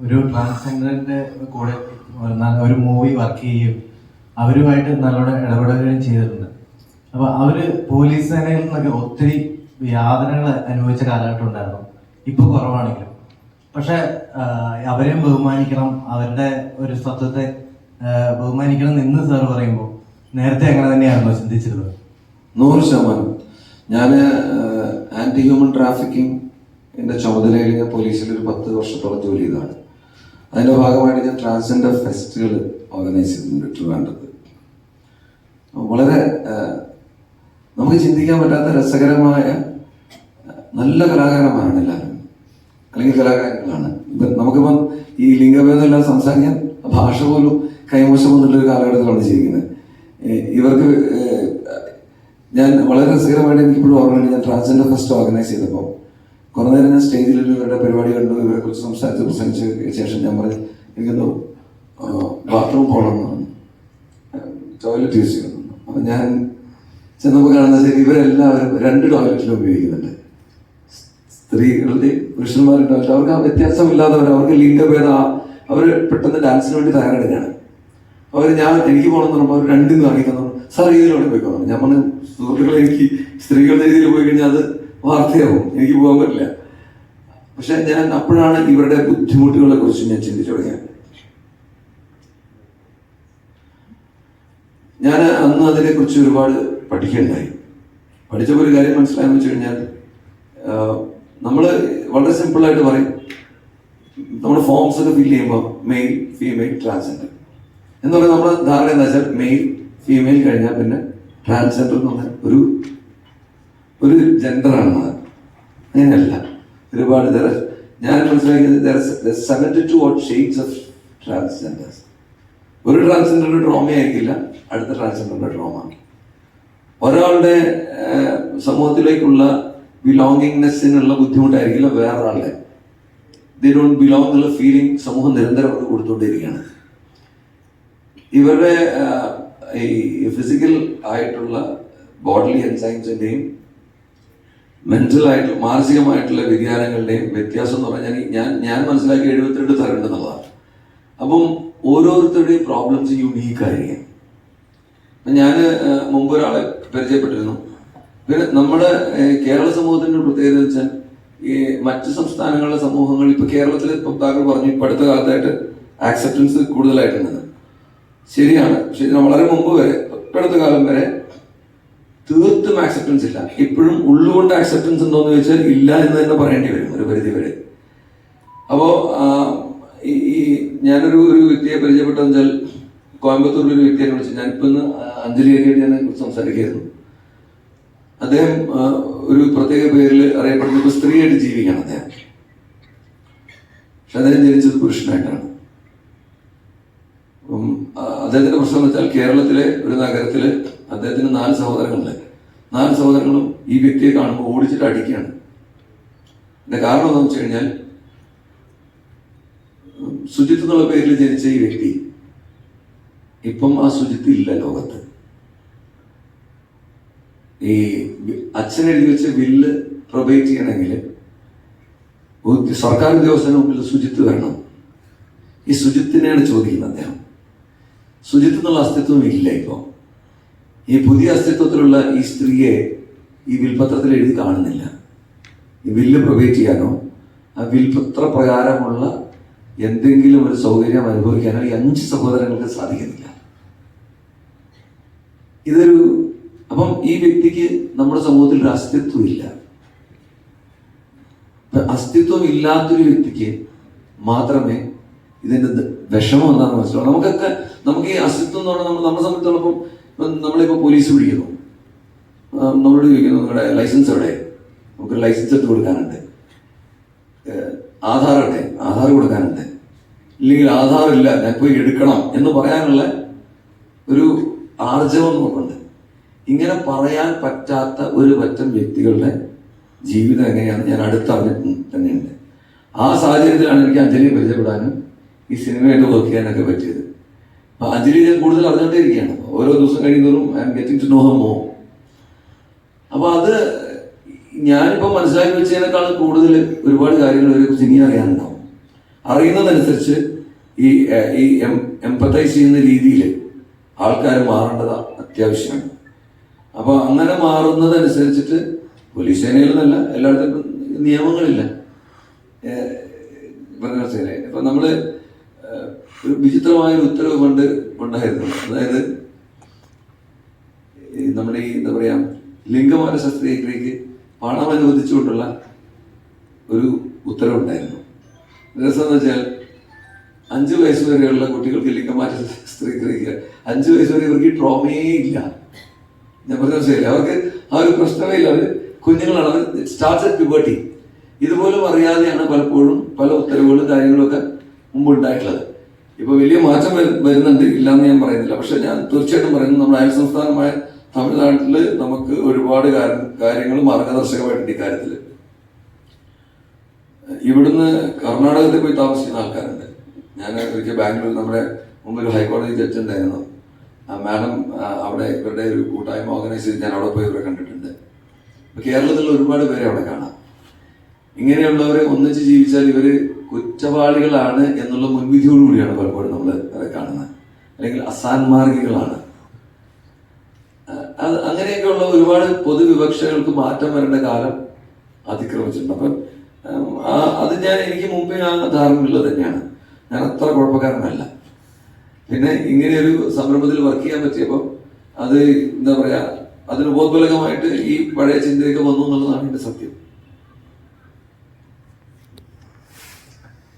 ഒരു ട്രാൻസ്ജെൻഡറിന്റെ കൂടെ ഒരു മൂവി വർക്ക് ചെയ്യുകയും അവരുമായിട്ട് നല്ലോണം ഇടപെടുകയും ചെയ്തിട്ടുണ്ട്. അപ്പൊ അവര് പോലീസ് സേനയിൽ നിന്നൊക്കെ ഒത്തിരി യാതനകൾ അനുഭവിച്ച കാലഘട്ടം ഉണ്ടായിരുന്നു. ഇപ്പൊ കുറവാണെങ്കിലും പക്ഷെ അവരെയും ബഹുമാനിക്കണം, അവരുടെ ഒരു സ്വത്വത്തെ ബഹുമാനിക്കണം എന്ന് സാർ പറയുമ്പോൾ നേരത്തെ അങ്ങനെ തന്നെയാണല്ലോ ചിന്തിച്ചിരുന്നത്? 100%. ഞാൻ ആന്റി ഹ്യൂമൻ ട്രാഫിക്കിംഗ് എന്റെ ചുമതലയിൽ ഞാൻ പോലീസിൽ ഒരു 10 വർഷത്തോളം ജോലി ചെയ്തതാണ്. അതിന്റെ ഭാഗമായിട്ട് ഞാൻ ട്രാൻസ്ജെൻഡർ ഫെസ്റ്റുകൾ ഓർഗനൈസ് ചെയ്തിട്ടുണ്ട് ട്രിവാൻഡ്രത്ത്. വളരെ നമുക്ക് ചിന്തിക്കാൻ പറ്റാത്ത രസകരമായ നല്ല കലാകാരന്മാരാണ് എല്ലാവരും, അല്ലെങ്കിൽ കലാകാരങ്ങളാണ്. നമുക്കിപ്പം ഈ ലിംഗഭേദമെല്ലാം സംസാരിക്കാൻ ഭാഷ പോലും കൈമോശം എന്നുള്ളൊരു കാലഘട്ടത്തിലാണ് ജീവിക്കുന്നത്. ഇവർക്ക് ഞാൻ വളരെ രസകരമായിട്ട് എനിക്കിപ്പോഴും ഓർമ്മയുണ്ട്. ഞാൻ ട്രാൻസ്ജെൻഡർ ഫെസ്റ്റ് ഓർഗനൈസ് ചെയ്തപ്പോൾ കുറേ നേരം ഞാൻ സ്റ്റേജിൽ ഇവരുടെ പരിപാടി കണ്ടു, ഇവരെ കുറിച്ച് സംസാരിച്ച് പ്രസംഗിച്ച ശേഷം ഞാൻ പറഞ്ഞു എനിക്കൊന്ന് ബാത്റൂം പോകണമെന്നാണ്, ടോയ്ലറ്റ് യൂസ് ചെയ്യണം. അപ്പം ഞാൻ ചെന്നപ്പോൾ കാണുന്ന ശരി ഇവരെല്ലാവരും 2 ടോയ്ലറ്റിലും ഉപയോഗിക്കുന്നുണ്ട്. സ്ത്രീകളുടെ പുരുഷന്മാരുടെ ടോയ്ലറ്റ്. അവർക്ക് ആ വ്യത്യാസമില്ലാത്തവർ, അവർക്ക് ലിംഗഭേദം, അവർ പെട്ടെന്ന് ഡാൻസിന് വേണ്ടി തയ്യാറെടുക്കുകയാണ്. എനിക്ക് പോകണമെന്ന് പറയുമ്പോൾ അവർ 2 വാങ്ങി തന്നു. സാർ ഇതിലൂടെ പോയിക്കോണം. ഞാൻ പറഞ്ഞു സുഹൃത്തുക്കളെ, എനിക്ക് സ്ത്രീകളുടെ രീതിയിൽ പോയി കഴിഞ്ഞാൽ അത് വാർത്തയാവും, എനിക്ക് പോകാൻ പറ്റില്ല. പക്ഷെ ഞാൻ അപ്പോഴാണ് ഇവരുടെ ബുദ്ധിമുട്ടുകളെ കുറിച്ച് ഞാൻ ചിന്തിച്ചു തുടങ്ങിയത്. ഞാൻ അന്ന് അതിനെക്കുറിച്ച് ഒരുപാട് പഠിക്കുകയുണ്ടായി. പഠിച്ചപ്പോൾ ഒരു കാര്യം മനസ്സിലായെന്ന് വെച്ച് കഴിഞ്ഞാൽ നമ്മൾ വളരെ സിമ്പിളായിട്ട് പറയും, നമ്മുടെ ഫോംസ് ഒക്കെ ഫില്ല് ചെയ്യുമ്പോൾ മെയിൽ, ഫീമെയിൽ, ട്രാൻസ്ജെൻഡർ എന്ന് പറയുന്നത് നമ്മുടെ ധാരണ എന്താ വെച്ചാൽ മെയിൽ ഫീമെയിൽ കഴിഞ്ഞാൽ പിന്നെ ട്രാൻസ്ജെൻഡർ എന്ന് പറഞ്ഞാൽ ഒരു ജെൻഡറാണെന്നത്. അങ്ങനെയല്ല. ഒരുപാട് ഞാൻ മനസ്സിലാക്കിയത് 72 ഷെയ്ഡ്സ് ഓഫ് ട്രാൻസ്ജെൻഡേഴ്സ്. ഒരു ട്രാൻസ്ജെൻഡറുടെ ട്രോമ ആയിരിക്കില്ല അടുത്ത ട്രാൻസ്ജെൻഡറുടെ ട്രോമ. ഒരാളുടെ സമൂഹത്തിലേക്കുള്ള ബിലോങ്ങിങ്നെസ്സിനുള്ള ബുദ്ധിമുട്ടായിരിക്കില്ല വേറൊരാളുടെ. ദേ ഡോണ്ട് ബിലോങ് എന്നുള്ള ഫീലിംഗ് സമൂഹം നിരന്തരം അവർക്ക് കൊടുത്തുകൊണ്ടിരിക്കുകയാണ്. ഇവരുടെ ഈ ഫിസിക്കൽ ആയിട്ടുള്ള ബോഡി എൻസൈംസിന്റെയും മെന്റൽ ആയിട്ട് മാനസികമായിട്ടുള്ള വ്യതിയാനങ്ങളുടെയും വ്യത്യാസം എന്ന് പറഞ്ഞാൽ ഞാൻ മനസ്സിലാക്കി 72 തരം എന്നുള്ളതാണ്. അപ്പം ഓരോരുത്തരുടെയും പ്രോബ്ലംസ് യുണീക്കായിരിക്കും. ഞാൻ മുമ്പ് ഒരാളെ പരിചയപ്പെട്ടിരുന്നു. പിന്നെ നമ്മുടെ കേരള സമൂഹത്തിന്റെ പ്രത്യേകത വെച്ചാൽ ഈ മറ്റ് സംസ്ഥാനങ്ങളിലെ സമൂഹങ്ങൾ ഇപ്പൊ കേരളത്തിൽ താങ്കൾ പറഞ്ഞു ഇപ്പൊ അടുത്ത കാലത്തായിട്ട് ആക്സെപ്റ്റൻസ് കൂടുതലായിട്ടുള്ളത് ശരിയാണ്. പക്ഷെ ഇതിന് വളരെ മുമ്പ് വരെ തൊട്ടടുത്ത കാലം വരെ തീർത്തും ആക്സെപ്റ്റൻസ് ഇല്ല. ഇപ്പോഴും ഉള്ളുകൊണ്ട് ആക്സെപ്റ്റൻസ് ഉണ്ടോയെന്ന് ചോദിച്ചാൽ ഇല്ല എന്ന് തന്നെ പറയേണ്ടി വരും ഒരു പരിധി വരെ. അപ്പോൾ ഈ ഞാനൊരു വ്യക്തിയെ പരിചയപ്പെട്ടതെന്ന് വെച്ചാൽ കോയമ്പത്തൂരിലൊരു വ്യക്തിയെ വിളിച്ചു. ഞാനിപ്പോ ഇന്ന് അഞ്ജലിയൊക്കെ ഞാൻ കുറിച്ച് സംസാരിക്കുകയായിരുന്നു. അദ്ദേഹം ഒരു പ്രത്യേക പേരിൽ അറിയപ്പെടുന്ന ഇപ്പൊ സ്ത്രീയായിട്ട് ജീവിക്കുകയാണ് അദ്ദേഹം. പക്ഷെ അദ്ദേഹം ജനിച്ചത് പുരുഷനായിട്ടാണ്. അദ്ദേഹത്തിന്റെ പ്രശ്നം എന്ന് വെച്ചാൽ കേരളത്തിലെ ഒരു നഗരത്തില് അദ്ദേഹത്തിന് 4 സഹോദരങ്ങളുണ്ട്. 4 സഹോദരങ്ങളും ഈ വ്യക്തിയെ കാണുമ്പോൾ ഓടിച്ചിട്ട് അടിക്കുകയാണ്. ഇതിന്റെ കാരണം എന്താണെന്ന് വെച്ച് കഴിഞ്ഞാൽ സുജിത്ത് എന്നുള്ള പേരിൽ ജനിച്ച ഈ വ്യക്തി ഇപ്പം ആ സുജിത്ത് ഇല്ല ലോകത്ത്. ഈ അച്ഛൻ എഴുതി വെച്ച ബില്ല് പ്രൊബേറ്റ് ചെയ്യണമെങ്കിൽ സർക്കാർ ഉദ്യോഗസ്ഥന് മുമ്പിൽ സുജിത്ത് വരണം. ഈ സുജിത്തിനെയാണ് ചോദിക്കുന്നത് അദ്ദേഹം. സുജിത്ത് എന്നുള്ള അസ്തിത്വം ഇല്ല. ഇപ്പോൾ ഈ പുതിയ അസ്തിത്വത്തിലുള്ള ഈ സ്ത്രീയെ ഈ വിൽപത്രത്തിൽ എഴുതി കാണുന്നില്ല. ഈ ബില്ല് പ്രൊബേറ്റ് ചെയ്യാനോ ആ വിൽപത്ര പ്രകാരമുള്ള എന്തെങ്കിലും ഒരു സൗകര്യം അനുഭവിക്കാനോ ഈ 5 സഹോദരങ്ങൾക്ക് സാധിക്കുന്നില്ല. അപ്പം ഈ വ്യക്തിക്ക് നമ്മുടെ സമൂഹത്തിൽ ഒരു അസ്തിത്വം ഇല്ല. അസ്തിത്വം ഇല്ലാത്തൊരു വ്യക്തിക്ക് മാത്രമേ ഇതിന്റെ വിഷമം എന്താണെന്ന് മനസ്സിലാവും. നമുക്ക് ഈ അസ്തിത്വം എന്ന് പറഞ്ഞാൽ നമ്മളെ സംബന്ധിച്ചിടത്തോളം നമ്മളിപ്പോ പോലീസ് പിടിക്കുന്നു, നമ്മളോട് ചോദിക്കുന്നു നിങ്ങളുടെ ലൈസൻസ് എവിടെ, നമുക്ക് ലൈസൻസ് എടുത്ത് കൊടുക്കാനുണ്ട്, ആധാർ കൊടുക്കാനുണ്ട്, ഇല്ലെങ്കിൽ ആധാർ ഇല്ല ഞാൻ പോയി എടുക്കണം എന്ന് പറയാനുള്ള ഒരു ആർജവം നമുക്കുണ്ട്. ഇങ്ങനെ പറയാൻ പറ്റാത്ത ഒരു പറ്റം വ്യക്തികളുടെ ജീവിതം എങ്ങനെയാണ് ഞാൻ അടുത്തറിഞ്ഞിട്ട് തന്നെയുണ്ട്. ആ സാഹചര്യത്തിലാണ് എനിക്ക് അഞ്ജലിയെ പരിചയപ്പെടാനും ഈ സിനിമയായിട്ട് വർക്ക് ചെയ്യാനൊക്കെ പറ്റിയത്. അപ്പൊ അഞ്ജലി ഞാൻ കൂടുതൽ അറിഞ്ഞുകൊണ്ടേയിരിക്കുകയാണ്. ഓരോ ദിവസം കഴിയുന്നതും I am getting to know her more. അപ്പൊ അത് ഞാനിപ്പോൾ മനസ്സിലാക്കി വെച്ചതിനേക്കാളും കൂടുതൽ ഒരുപാട് കാര്യങ്ങൾ ഇവരെ കുറിച്ച് ഇനി അറിയാനുണ്ടാവും. അറിയുന്നതനുസരിച്ച് ഈ എംപത്തൈസ് ചെയ്യുന്ന രീതിയിൽ ആൾക്കാർ മാറേണ്ടത് അത്യാവശ്യമാണ്. അപ്പൊ അങ്ങനെ മാറുന്നതനുസരിച്ചിട്ട് പോലീസ് സേനയിൽ നിന്നല്ല, എല്ലായിടത്തും നിയമങ്ങളില്ല. ഇപ്പൊ നമ്മള് ഒരു വിചിത്രമായ ഒരു ഉത്തരവ് ഉണ്ടായിരുന്നു. അതായത് നമ്മുടെ ഈ എന്താ പറയാ ലിംഗമാന ശസ്ത്രക്രിയക്ക് പണം അനുവദിച്ചുകൊണ്ടുള്ള ഒരു ഉത്തരവുണ്ടായിരുന്നു. രസം എന്ന് വെച്ചാൽ 5 വയസ്സ് വരെയുള്ള കുട്ടികൾക്ക് ലിംഗമാറ്റ ശസ്ത്രക്രിയക്ക് 5 വയസ്സ് വരെ ഇവർക്ക് ട്രോമയേ ഇല്ല. ഞാൻ പറഞ്ഞ മനസ്സിലായില്ല, അവർക്ക് ആ ഒരു പ്രശ്നമേ ഇല്ല. അവർ കുഞ്ഞുങ്ങളാണ്, അവർ സ്റ്റാർട്ട്സ് അറ്റ് പ്യൂബർട്ടി. ഇതുപോലും അറിയാതെയാണ് പലപ്പോഴും പല ഉത്തരവുകളും കാര്യങ്ങളൊക്കെ മുമ്പ് ഉണ്ടായിട്ടുള്ളത്. ഇപ്പൊ വലിയ മാറ്റം വരുന്നുണ്ട്, ഇല്ലാന്ന് ഞാൻ പറയുന്നില്ല. പക്ഷെ ഞാൻ തീർച്ചയായിട്ടും പറയുന്നത് നമ്മുടെ അയൽ സംസ്ഥാനമായ തമിഴ്നാട്ടില് നമുക്ക് ഒരുപാട് കാര്യങ്ങൾ മാർഗദർശകമായിട്ടുണ്ട് ഇക്കാര്യത്തിൽ. ഇവിടുന്ന് കർണാടകത്തിൽ പോയി താമസിക്കുന്ന ആൾക്കാരുണ്ട്. ഞാൻ ഒരിക്കൽ ബാംഗ്ലൂർ നമ്മുടെ മുമ്പ് ഒരു ഹൈക്കോടതി ജഡ്ജ് ഉണ്ടായിരുന്നു. മാഡം അവിടെ ഇവരുടെ ഒരു കൂട്ടായ്മ ഓർഗനൈസ് ചെയ്ത് ഞാൻ അവിടെ പോയി ഇവരെ കണ്ടിട്ടുണ്ട്. കേരളത്തിൽ ഒരുപാട് പേരെ അവിടെ കാണാം. ഇങ്ങനെയുള്ളവരെ ഒന്നിച്ച് ജീവിച്ചാൽ ഇവര് കുറ്റവാളികളാണ് എന്നുള്ള മുൻവിധിയോടുകൂടിയാണ് പലപ്പോഴും നമ്മൾ അവരെ കാണുന്നത്, അല്ലെങ്കിൽ അസാൻമാർഗികളാണ്. അങ്ങനെയൊക്കെയുള്ള ഒരുപാട് പൊതുവിവക്ഷകൾക്ക് മാറ്റം വരേണ്ട കാലം അതിക്രമിച്ചിട്ടുണ്ട്. അപ്പം അത് എനിക്ക് മുമ്പേ ആ ധാരണയുള്ളത് തന്നെയാണ്. ഞാൻ അത്ര കുഴപ്പക്കാരനല്ല. പിന്നെ ഇങ്ങനെ ഒരു സംരംഭത്തിൽ വർക്ക് ചെയ്യാൻ പറ്റിയപ്പോൾ അത് എന്താ പറയാ, അതിന് ഉപോത്ബലകമായിട്ട് ഈ പഴയ ചിന്തയൊക്കെ വന്നു എന്നുള്ളതാണ് എൻ്റെ സത്യം.